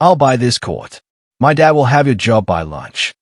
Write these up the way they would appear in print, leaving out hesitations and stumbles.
I'll buy this court. My dad will have your job by lunch.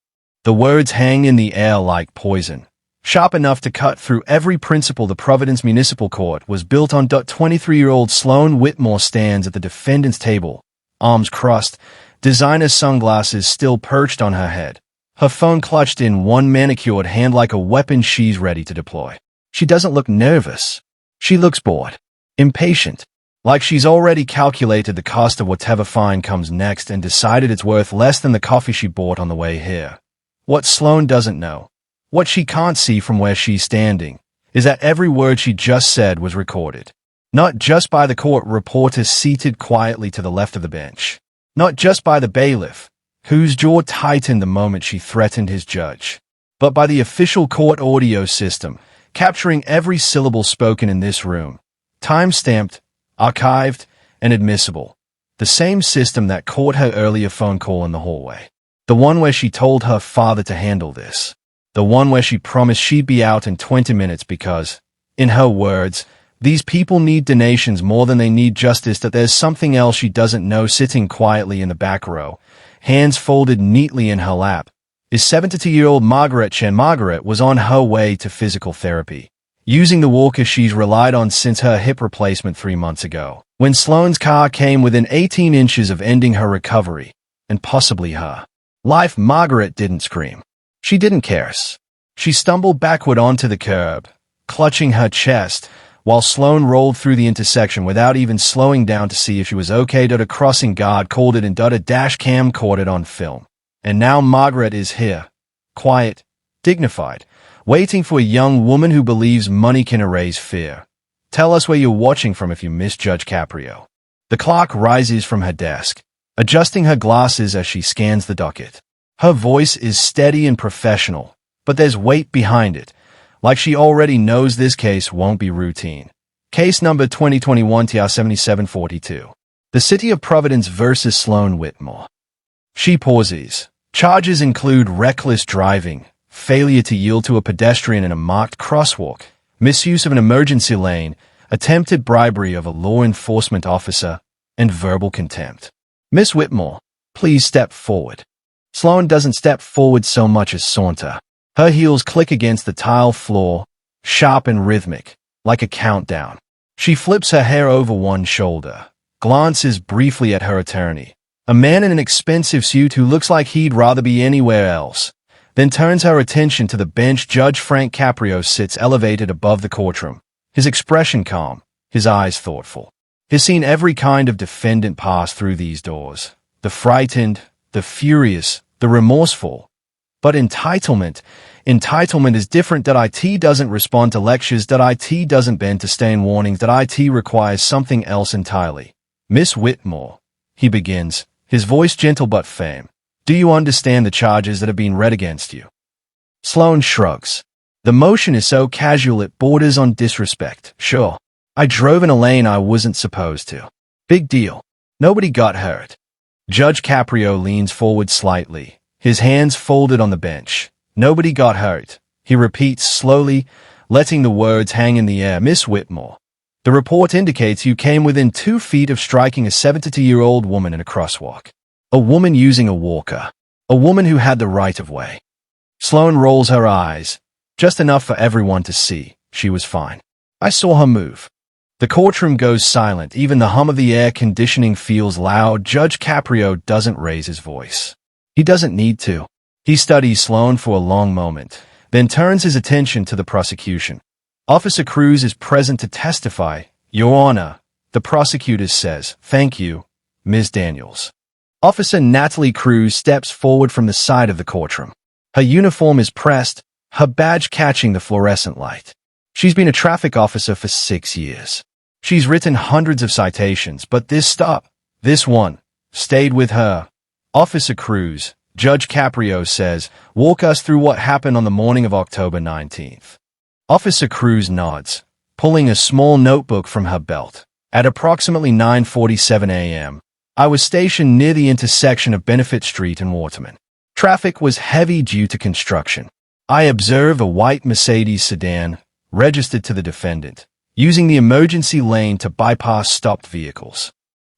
The words hang in the air like poison, sharp enough to cut through every principle. The Providence Municipal Court was built on. 23-year-old Sloan Whitmore stands at the defendant's table, arms crossed, designer sunglasses still perched on her head, her phone clutched in one manicured hand like a weapon she's ready to deploy. She doesn't look nervous. She looks bored, impatient, like she's already calculated the cost of whatever fine comes next and decided it's worth less than the coffee she bought on the way here. What Sloan doesn't know, what she can't see from where she's standing, is that every word she just said was recorded. Not just by the court reporter seated quietly to the left of the bench. Not just by the bailiff, whose jaw tightened the moment she threatened his judge, but by the official court audio system, capturing every syllable spoken in this room, time-stamped, archived, and admissible. The same system that caught her earlier phone call in the hallway. The one where she told her father to handle this. The one where she promised she'd be out in 20 minutes because, in her words, these people need donations more than they need justice. That there's something else she doesn't know. Sitting quietly in the back row, hands folded neatly in her lap, is 72-year-old Margaret Chen. Margaret was on her way to physical therapy, using the walker she's relied on since her hip replacement 3 months ago, when Sloan's car came within 18 inches of ending her recovery, and possibly her life. Margaret didn't scream. She didn't care. She stumbled backward onto the curb, clutching her chest, while Sloan rolled through the intersection without even slowing down to see if she was okay. A crossing guard called it and a dash cam caught it on film. And now Margaret is here, quiet, dignified, waiting for a young woman who believes money can erase fear. Tell us where you're watching from if you missed Judge Caprio. The clerk rises from her desk, adjusting her glasses as she scans the docket. Her voice is steady and professional, but there's weight behind it, like she already knows this case won't be routine. Case number 2021-TR7742. The City of Providence versus Sloan Whitmore. She pauses. Charges include reckless driving, failure to yield to a pedestrian in a marked crosswalk, misuse of an emergency lane, attempted bribery of a law enforcement officer, and verbal contempt. Miss Whitmore, please step forward. Sloan doesn't step forward so much as saunter. Her heels click against the tile floor, sharp and rhythmic, like a countdown. She flips her hair over one shoulder, glances briefly at her attorney, a man in an expensive suit who looks like he'd rather be anywhere else, then turns her attention to the bench. Judge Frank Caprio sits elevated above the courtroom, his expression calm, his eyes thoughtful. He's seen every kind of defendant pass through these doors, the frightened, the furious, the remorseful. But entitlement is different. IT doesn't respond to lectures. IT doesn't bend to stern warnings. IT requires something else entirely. Miss Whitmore, he begins, his voice gentle but firm. Do you understand the charges that have been read against you? Sloan shrugs. The motion is so casual it borders on disrespect. Sure. I drove in a lane I wasn't supposed to. Big deal. Nobody got hurt. Judge Caprio leans forward slightly, his hands folded on the bench. Nobody got hurt. He repeats slowly, letting the words hang in the air. Miss Whitmore, the report indicates you came within 2 feet of striking a 72-year-old woman in a crosswalk. A woman using a walker. A woman who had the right of way. Sloan rolls her eyes, just enough for everyone to see. She was fine. I saw her move. The courtroom goes silent. Even the hum of the air conditioning feels loud. Judge Caprio doesn't raise his voice. He doesn't need to. He studies Sloan for a long moment, then turns his attention to the prosecution. Officer Cruz is present to testify. Your Honor, the prosecutor says. Thank you, Ms. Daniels. Officer Natalie Cruz steps forward from the side of the courtroom. Her uniform is pressed, her badge catching the fluorescent light. She's been a traffic officer for 6 years. She's written hundreds of citations, but this one, stayed with her. Officer Cruz, Judge Caprio says, walk us through what happened on the morning of October 19th. Officer Cruz nods, pulling a small notebook from her belt. At approximately 9:47 a.m., I was stationed near the intersection of Benefit Street and Waterman. Traffic was heavy due to construction. I observed a white Mercedes sedan, registered to the defendant, using the emergency lane to bypass stopped vehicles.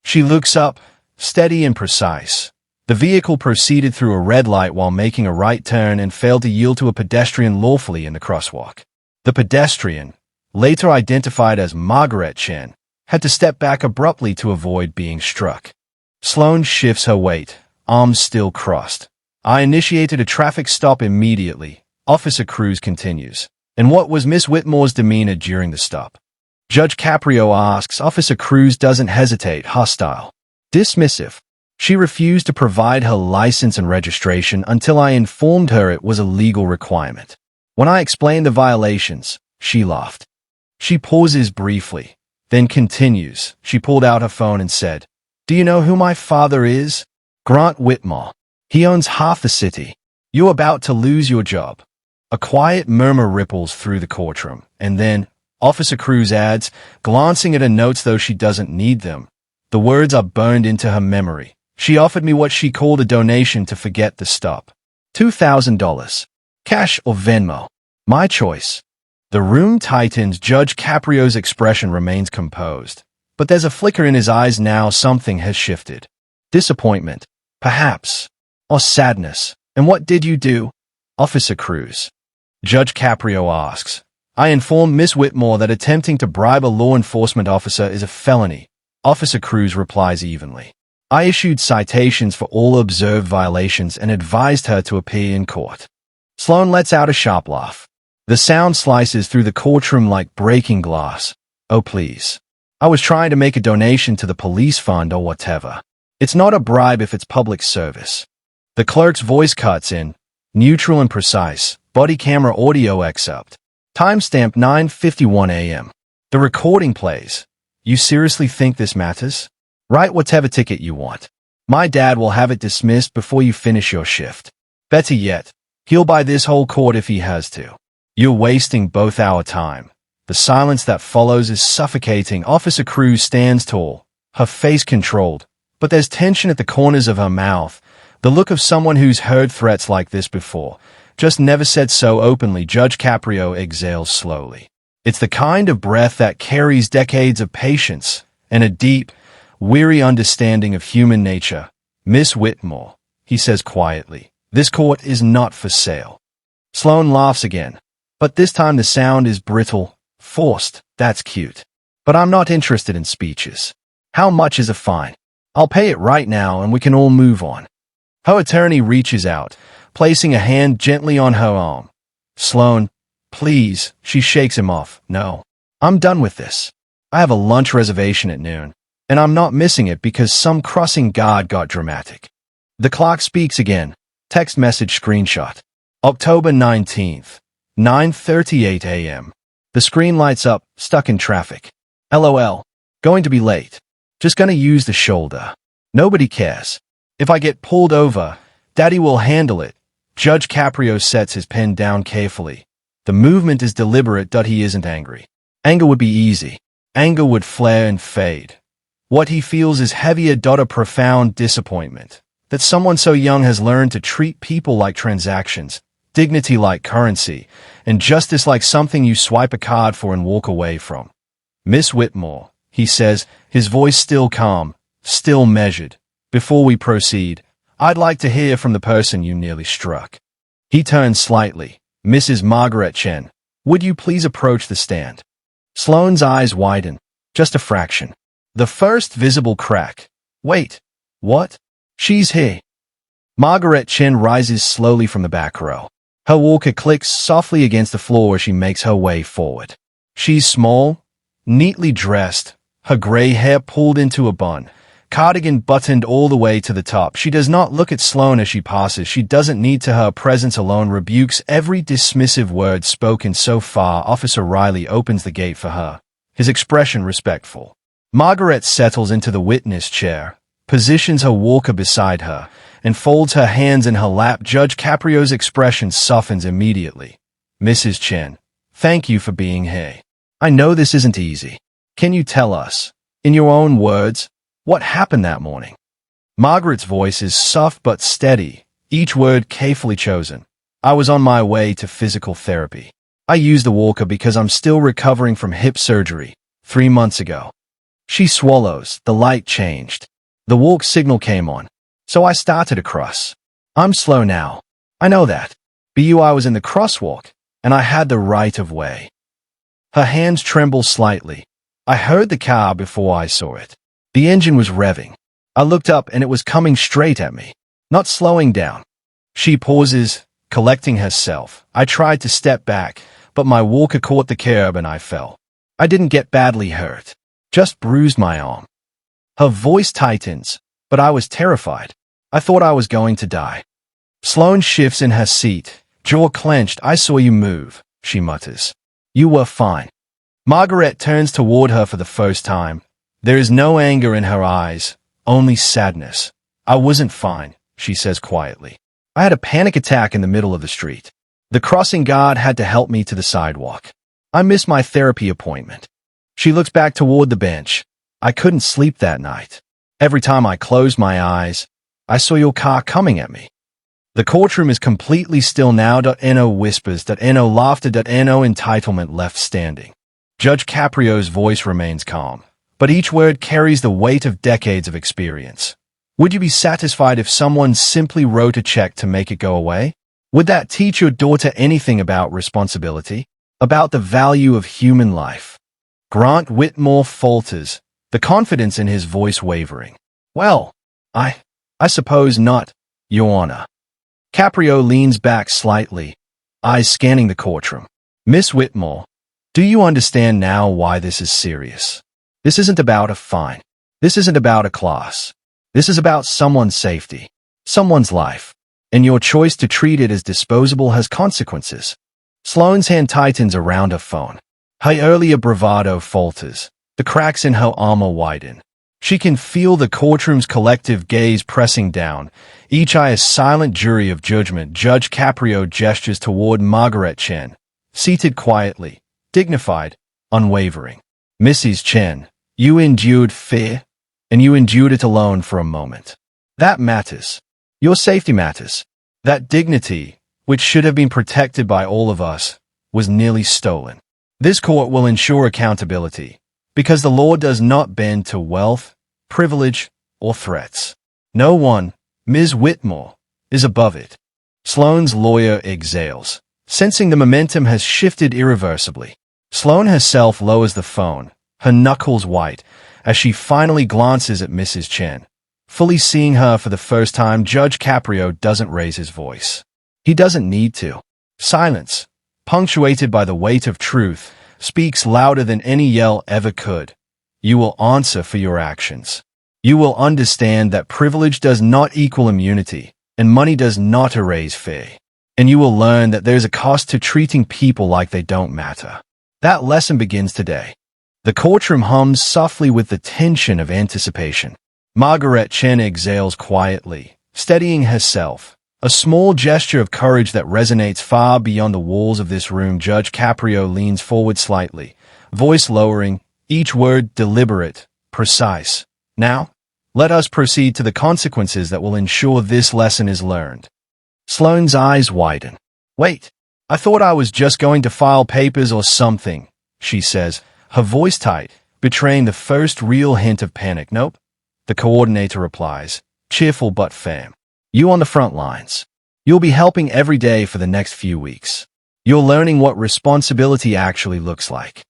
She looks up, steady and precise. The vehicle proceeded through a red light while making a right turn and failed to yield to a pedestrian lawfully in the crosswalk. The pedestrian, later identified as Margaret Chen, had to step back abruptly to avoid being struck. Sloane shifts her weight, arms still crossed. I initiated a traffic stop immediately. Officer Cruz continues. And what was Miss Whitmore's demeanor during the stop? Judge Caprio asks. Officer Cruz doesn't hesitate, hostile. Dismissive. She refused to provide her license and registration until I informed her it was a legal requirement. When I explained the violations, she laughed. She pauses briefly, then continues. She pulled out her phone and said, "Do you know who my father is? Grant Whitmore. He owns half the city. You're about to lose your job." A quiet murmur ripples through the courtroom, and then, Officer Cruz adds, glancing at her notes though she doesn't need them. The words are burned into her memory. She offered me what she called a donation to forget the stop. $2,000. Cash or Venmo. My choice. The room tightens. Judge Caprio's expression remains composed, but there's a flicker in his eyes now. Something has shifted. Disappointment, perhaps, or sadness. And what did you do? Officer Cruz. Judge Caprio asks. I informed Miss Whitmore that attempting to bribe a law enforcement officer is a felony. Officer Cruz replies evenly. I issued citations for all observed violations and advised her to appear in court. Sloane lets out a sharp laugh. The sound slices through the courtroom like breaking glass. Oh, please. I was trying to make a donation to the police fund or whatever. It's not a bribe if it's public service. The clerk's voice cuts in, neutral and precise, body camera audio excerpt. Timestamp 9:51 a.m. The recording plays. You seriously think this matters? Write whatever ticket you want. My dad will have it dismissed before you finish your shift. Better yet, he'll buy this whole court if he has to. You're wasting both our time. The silence that follows is suffocating. Officer Cruz stands tall, her face controlled, but there's tension at the corners of her mouth, the look of someone who's heard threats like this before, just never said so openly. Judge Caprio exhales slowly. It's the kind of breath that carries decades of patience and a deep, weary understanding of human nature. Miss Whitmore, he says quietly, this court is not for sale. Sloane laughs again, but this time the sound is brittle, forced. That's cute. But I'm not interested in speeches. How much is a fine? I'll pay it right now and we can all move on. Her attorney reaches out, placing a hand gently on her arm. Sloane, please, she shakes him off. No, I'm done with this. I have a lunch reservation at noon, and I'm not missing it because some crossing guard got dramatic. The clock speaks again. Text message screenshot. October 19th, 9:38 a.m. The screen lights up, stuck in traffic. LOL. Going to be late. Just gonna use the shoulder. Nobody cares. If I get pulled over, Daddy will handle it. Judge Caprio sets his pen down carefully. The movement is deliberate. He isn't angry. Anger would be easy. Anger would flare and fade. What he feels is heavier. A profound disappointment that someone so young has learned to treat people like transactions, dignity like currency, and justice like something you swipe a card for and walk away from. Miss Whitmore, he says, his voice still calm, still measured. Before we proceed, I'd like to hear from the person you nearly struck. He turns slightly. Mrs. Margaret Chen, would you please approach the stand? Sloane's eyes widen, just a fraction. The first visible crack. Wait, what? She's here. Margaret Chen rises slowly from the back row. Her walker clicks softly against the floor as she makes her way forward. She's small, neatly dressed, her gray hair pulled into a bun, cardigan buttoned all the way to the top. She does not look at Sloane as she passes. She doesn't need to. Her presence alone rebukes every dismissive word spoken so far. Officer Riley opens the gate for her, his expression respectful. Margaret settles into the witness chair, positions her walker beside her, and folds her hands in her lap. Judge Caprio's expression softens immediately. Mrs. Chen, thank you for being here. I know this isn't easy. Can you tell us, in your own words, what happened that morning? Margaret's voice is soft but steady, each word carefully chosen. I was on my way to physical therapy. I used the walker because I'm still recovering from hip surgery, 3 months ago. She swallows. The light changed. The walk signal came on, so I started across. I'm slow now. I know that. But I was in the crosswalk, and I had the right of way. Her hands trembled slightly. I heard the car before I saw it. The engine was revving. I looked up and it was coming straight at me, not slowing down. She pauses, collecting herself. I tried to step back, but my walker caught the curb and I fell. I didn't get badly hurt, just bruised my arm. Her voice tightens, but I was terrified. I thought I was going to die. Sloane shifts in her seat, jaw clenched. I saw you move, she mutters. You were fine. Margaret turns toward her for the first time. There is no anger in her eyes, only sadness. I wasn't fine, she says quietly. I had a panic attack in the middle of the street. The crossing guard had to help me to the sidewalk. I missed my therapy appointment. She looks back toward the bench. I couldn't sleep that night. Every time I closed my eyes, I saw your car coming at me. The courtroom is completely still now. No whispers. No laughter. No entitlement left standing. Judge Caprio's voice remains calm, but each word carries the weight of decades of experience. Would you be satisfied if someone simply wrote a check to make it go away? Would that teach your daughter anything about responsibility? About the value of human life? Grant Whitmore falters, the confidence in his voice wavering. Well, I suppose not, Your Honor. Caprio leans back slightly, eyes scanning the courtroom. Miss Whitmore, do you understand now why this is serious? This isn't about a fine. This isn't about a class. This is about someone's safety, someone's life, and your choice to treat it as disposable has consequences. Sloane's hand tightens around her phone. Her earlier bravado falters. The cracks in her armor widen. She can feel the courtroom's collective gaze pressing down, each eye a silent jury of judgment. Judge Caprio gestures toward Margaret Chen, seated quietly, dignified, unwavering. Mrs. Chen, you endured fear, and you endured it alone for a moment. That matters. Your safety matters. That dignity, which should have been protected by all of us, was nearly stolen. This court will ensure accountability, because the law does not bend to wealth, privilege, or threats. No one, Ms. Whitmore, is above it. Sloane's lawyer exhales, sensing the momentum has shifted irreversibly. Sloane herself lowers the phone, her knuckles white, as she finally glances at Mrs. Chen. Fully seeing her for the first time, Judge Caprio doesn't raise his voice. He doesn't need to. Silence, punctuated by the weight of truth, speaks louder than any yell ever could. You will answer for your actions. You will understand that privilege does not equal immunity, and money does not erase fear. And you will learn that there's a cost to treating people like they don't matter. That lesson begins today. The courtroom hums softly with the tension of anticipation. Margaret Chen exhales quietly, steadying herself, a small gesture of courage that resonates far beyond the walls of this room. Judge Caprio leans forward slightly, voice lowering, each word deliberate, precise. Now, let us proceed to the consequences that will ensure this lesson is learned. Sloane's eyes widen. Wait, I thought I was just going to file papers or something, she says, her voice tight, betraying the first real hint of panic. Nope, the coordinator replies, cheerful but firm. You on the front lines. You'll be helping every day for the next few weeks. You're learning what responsibility actually looks like.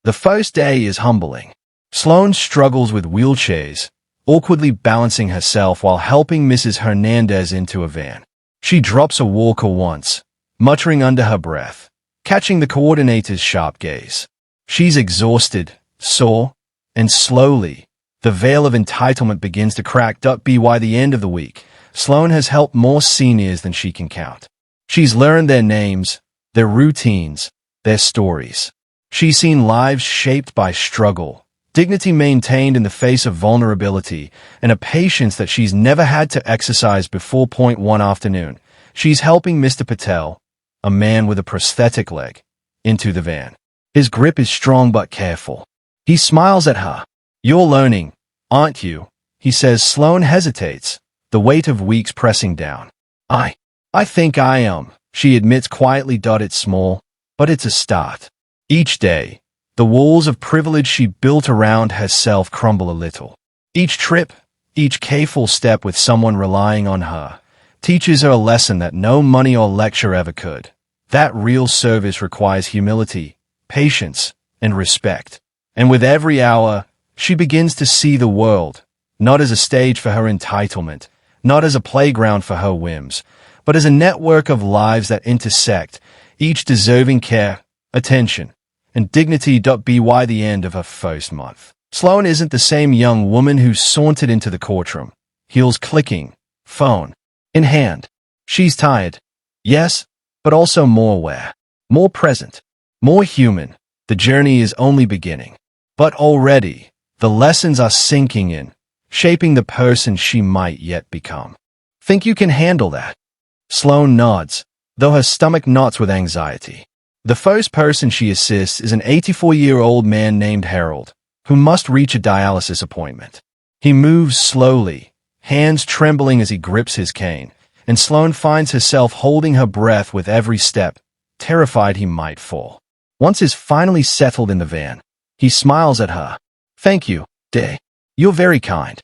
The first day is humbling. Sloane struggles with wheelchairs, awkwardly balancing herself while helping Mrs. Hernandez into a van. She drops a walker once, muttering under her breath, catching the coordinator's sharp gaze. She's exhausted, sore, and slowly, the veil of entitlement begins to crack. By the end of the week, Sloane has helped more seniors than she can count. She's learned their names, their routines, their stories. She's seen lives shaped by struggle, dignity maintained in the face of vulnerability, and a patience that she's never had to exercise before. One afternoon, she's helping Mr. Patel, a man with a prosthetic leg, into the van. His grip is strong but careful. He smiles at her. You're learning, aren't you? He says. Sloane hesitates, the weight of weeks pressing down. I think I am, she admits quietly. It's small, but it's a start. Each day, the walls of privilege she built around herself crumble a little. Each trip, Each careful step with someone relying on her teaches her a lesson that no money or lecture ever could. That real service requires humility, patience, and respect. And with every hour, she begins to see the world, not as a stage for her entitlement, not as a playground for her whims, but as a network of lives that intersect, each deserving care, attention, and dignity. By the end of her first month, Sloane isn't the same young woman who sauntered into the courtroom, heels clicking, phone in hand. She's tired, yes, but also more aware, more present, more human. The journey is only beginning. But already, the lessons are sinking in, shaping the person she might yet become. Think you can handle that? Sloane nods, though her stomach knots with anxiety. The first person she assists is an 84-year-old man named Harold, who must reach a dialysis appointment. He moves slowly, hands trembling as he grips his cane, and Sloane finds herself holding her breath with every step, terrified he might fall. Once he's finally settled in the van, he smiles at her. "Thank you, dear. You're very kind."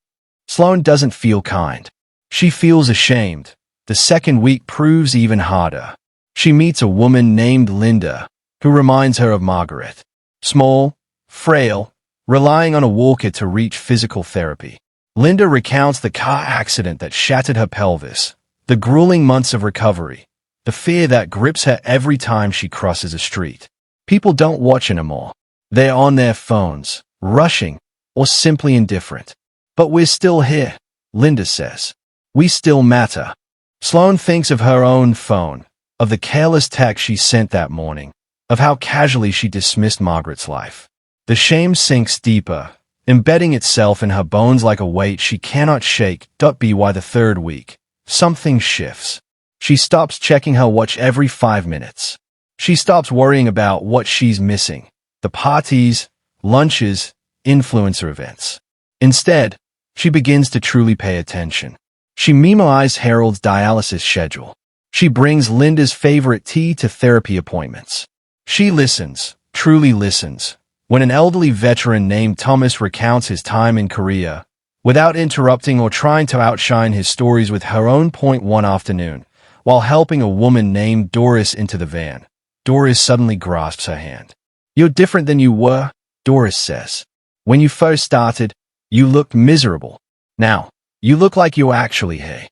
Sloane doesn't feel kind. She feels ashamed. The second week proves even harder. She meets a woman named Linda, who reminds her of Margaret. Small, frail, relying on a walker to reach physical therapy. Linda recounts the car accident that shattered her pelvis, the grueling months of recovery, the fear that grips her every time she crosses a street. People don't watch anymore. They're on their phones, rushing, or simply indifferent. "But we're still here," Linda says. "We still matter." Sloane thinks of her own phone, of the careless text she sent that morning, of how casually she dismissed Margaret's life. The shame sinks deeper, embedding itself in her bones like a weight she cannot shake. By the third week, something shifts. She stops checking her watch every 5 minutes. She stops worrying about what she's missing, the parties, lunches, influencer events. Instead, she begins to truly pay attention. She memorized Harold's dialysis schedule. She brings Linda's favorite tea to therapy appointments. She listens, truly listens, when an elderly veteran named Thomas recounts his time in Korea, without interrupting or trying to outshine his stories with her own point. One afternoon, while helping a woman named Doris into the van, Doris suddenly grasps her hand. "You're different than you were," Doris says. "When you first started, you looked miserable. Now, you look like you're actually here.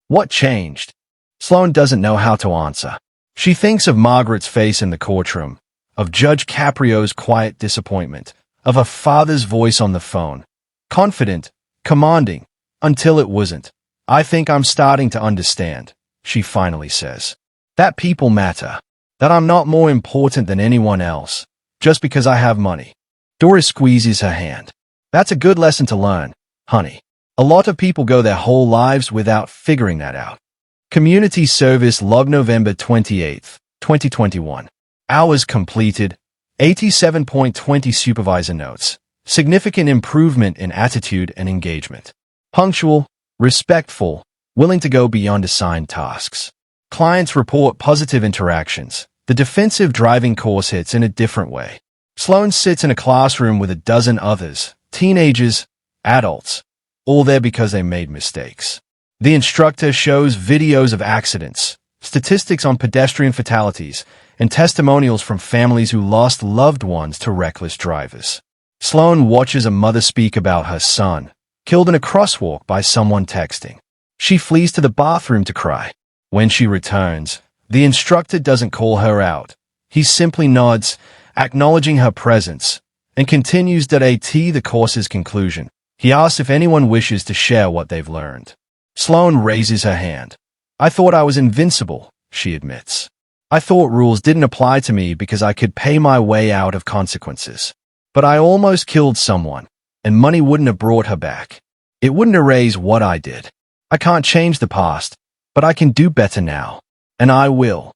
What changed?" Sloane doesn't know how to answer. She thinks of Margaret's face in the courtroom, of Judge Caprio's quiet disappointment, of her father's voice on the phone. Confident, commanding, until it wasn't. "I think I'm starting to understand," she finally says. "That people matter. That I'm not more important than anyone else, just because I have money." Doris squeezes her hand. "That's a good lesson to learn, honey. A lot of people go their whole lives without figuring that out." Community Service Log November 28, 2021. Hours completed, 87.20. Supervisor notes, significant improvement in attitude and engagement. Punctual, respectful, willing to go beyond assigned tasks. Clients report positive interactions. The defensive driving course hits in a different way. Sloane sits in a classroom with a dozen others, teenagers, adults, all there because they made mistakes. The instructor shows videos of accidents, statistics on pedestrian fatalities, and testimonials from families who lost loved ones to reckless drivers. Sloane watches a mother speak about her son, killed in a crosswalk by someone texting. She flees to the bathroom to cry. When she returns, the instructor doesn't call her out. He simply nods, acknowledging her presence, and continues at the course's conclusion. He asks if anyone wishes to share what they've learned. Sloane raises her hand. "I thought I was invincible," she admits. "I thought rules didn't apply to me because I could pay my way out of consequences. But I almost killed someone, and money wouldn't have brought her back. It wouldn't erase what I did. I can't change the past, but I can do better now. And I will."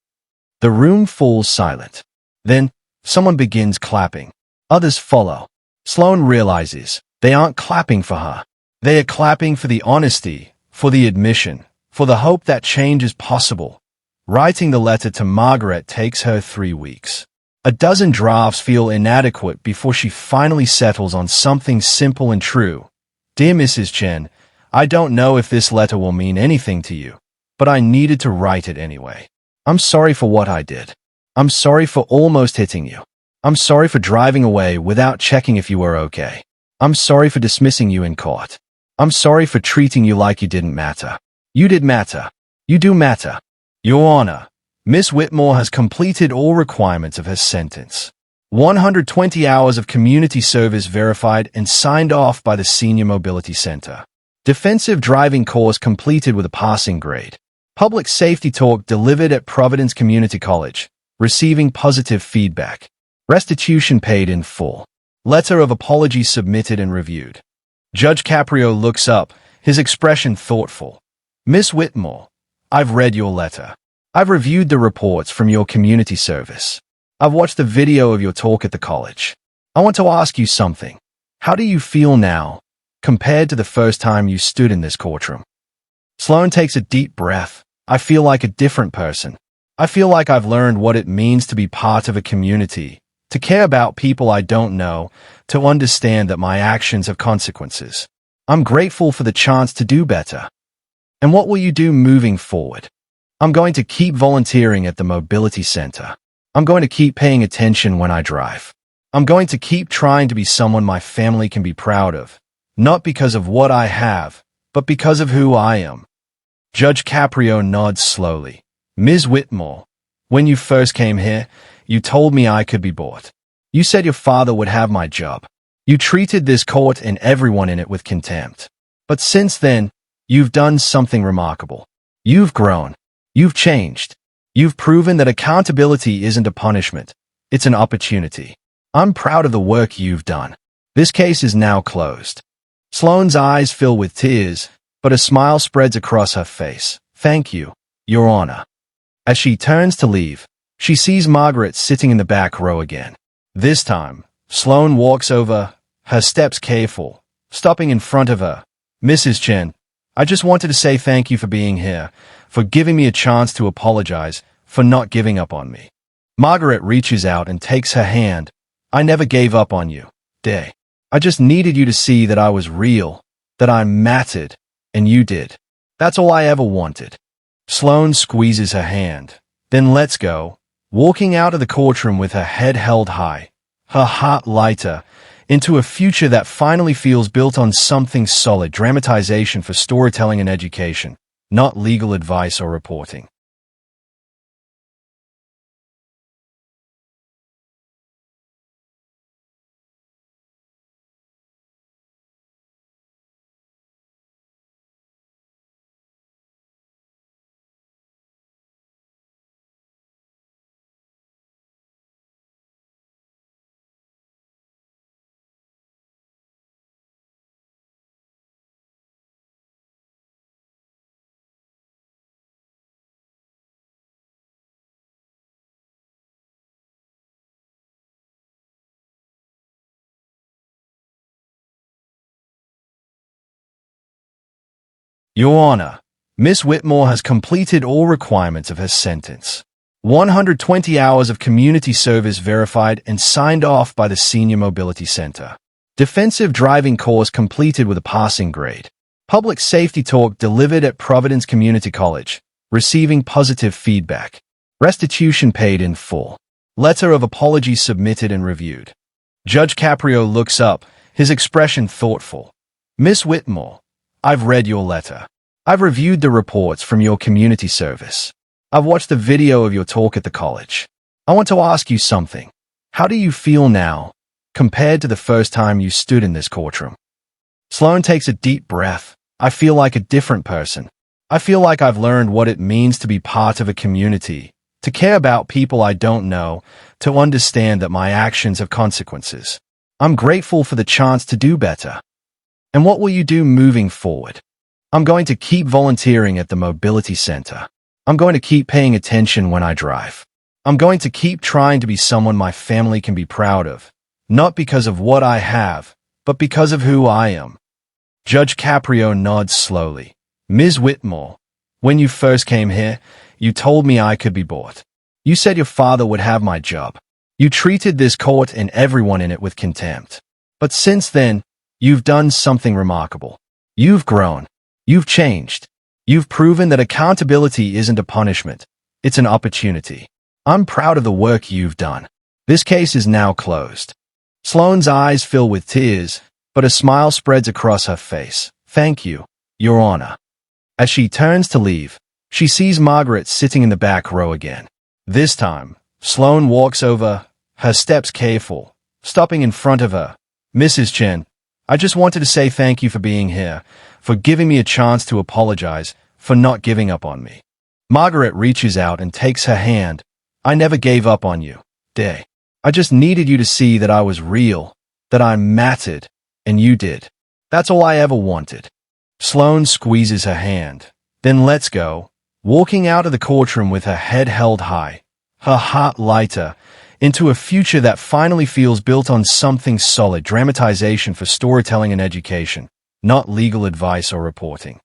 The room falls silent. Then, someone begins clapping. Others follow. Sloane realizes they aren't clapping for her. They are clapping for the honesty, for the admission, for the hope that change is possible. Writing the letter to Margaret takes her 3 weeks. A dozen drafts feel inadequate before she finally settles on something simple and true. "Dear Mrs. Chen, I don't know if this letter will mean anything to you, but I needed to write it anyway. I'm sorry for what I did. I'm sorry for almost hitting you. I'm sorry for driving away without checking if you were okay. I'm sorry for dismissing you in court. I'm sorry for treating you like you didn't matter. You did matter. You do matter. Your Honor, Miss Whitmore has completed all requirements of her sentence. 120 hours of community service verified and signed off by the Senior Mobility Center. Defensive driving course completed with a passing grade. Public safety talk delivered at Providence Community College, receiving positive feedback. Restitution paid in full. Letter of apology submitted and reviewed. Judge Caprio looks up, his expression thoughtful. Miss Whitmore, I've read your letter. I've reviewed the reports from your community service. I've watched the video of your talk at the college. I want to ask you something. How do you feel now, compared to the first time you stood in this courtroom? Sloan takes a deep breath. I feel like a different person. I feel like I've learned what it means to be part of a community, to care about people I don't know, to understand that my actions have consequences. I'm grateful for the chance to do better. And what will you do moving forward? I'm going to keep volunteering at the Mobility Center. I'm going to keep paying attention when I drive. I'm going to keep trying to be someone my family can be proud of, not because of what I have, but because of who I am. Judge Caprio nods slowly. Ms. Whitmore, when you first came here, you told me I could be bought. You said your father would have my job. You treated this court and everyone in it with contempt. But since then, you've done something remarkable. You've grown. You've changed. You've proven that accountability isn't a punishment. It's an opportunity. I'm proud of the work you've done. This case is now closed. Sloane's eyes fill with tears, but a smile spreads across her face. Thank you, Your Honor. As she turns to leave, she sees Margaret sitting in the back row again. This time, Sloane walks over, her steps careful, stopping in front of her. Mrs. Chen, I just wanted to say thank you for being here, for giving me a chance to apologize, for not giving up on me. Margaret reaches out and takes her hand. I never gave up on you, Day. I just needed you to see that I was real, that I mattered, and you did. That's all I ever wanted. Sloane squeezes her hand, then lets go, walking out of the courtroom with her head held high, her heart lighter, into a future that finally feels built on something solid. Dramatization for storytelling and education, not legal advice or reporting. Your Honor, Miss Whitmore has completed all requirements of her sentence. 120 hours of community service verified and signed off by the Senior Mobility Center. Defensive driving course completed with a passing grade. Public safety talk delivered at Providence Community College, receiving positive feedback. Restitution paid in full. Letter of apology submitted and reviewed. Judge Caprio looks up, his expression thoughtful. Miss Whitmore, I've read your letter. I've reviewed the reports from your community service. I've watched the video of your talk at the college. I want to ask you something. How do you feel now, compared to the first time you stood in this courtroom? Sloane takes a deep breath. I feel like a different person. I feel like I've learned what it means to be part of a community, to care about people I don't know, to understand that my actions have consequences. I'm grateful for the chance to do better. And what will you do moving forward? I'm going to keep volunteering at the Mobility Center. I'm going to keep paying attention when I drive. I'm going to keep trying to be someone my family can be proud of, not because of what I have, but because of who I am. Judge Caprio nods slowly. Ms. Whitmore, when you first came here, you told me I could be bought. You said your father would have my job. You treated this court and everyone in it with contempt. But since then, you've done something remarkable. You've grown. You've changed. You've proven that accountability isn't a punishment. It's an opportunity. I'm proud of the work you've done. This case is now closed. Sloane's eyes fill with tears, but a smile spreads across her face. Thank you, Your Honor. As she turns to leave, she sees Margaret sitting in the back row again. This time, Sloane walks over, her steps careful, stopping in front of her. Mrs. Chen, I just wanted to say thank you for being here, for giving me a chance to apologize, for not giving up on me. Margaret reaches out and takes her hand. I never gave up on you, Day. I just needed you to see that I was real, that I mattered, and you did. That's all I ever wanted. Sloane squeezes her hand, then lets go, walking out of the courtroom with her head held high, her heart lighter, into a future that finally feels built on something solid. Dramatization for storytelling and education, not legal advice or reporting.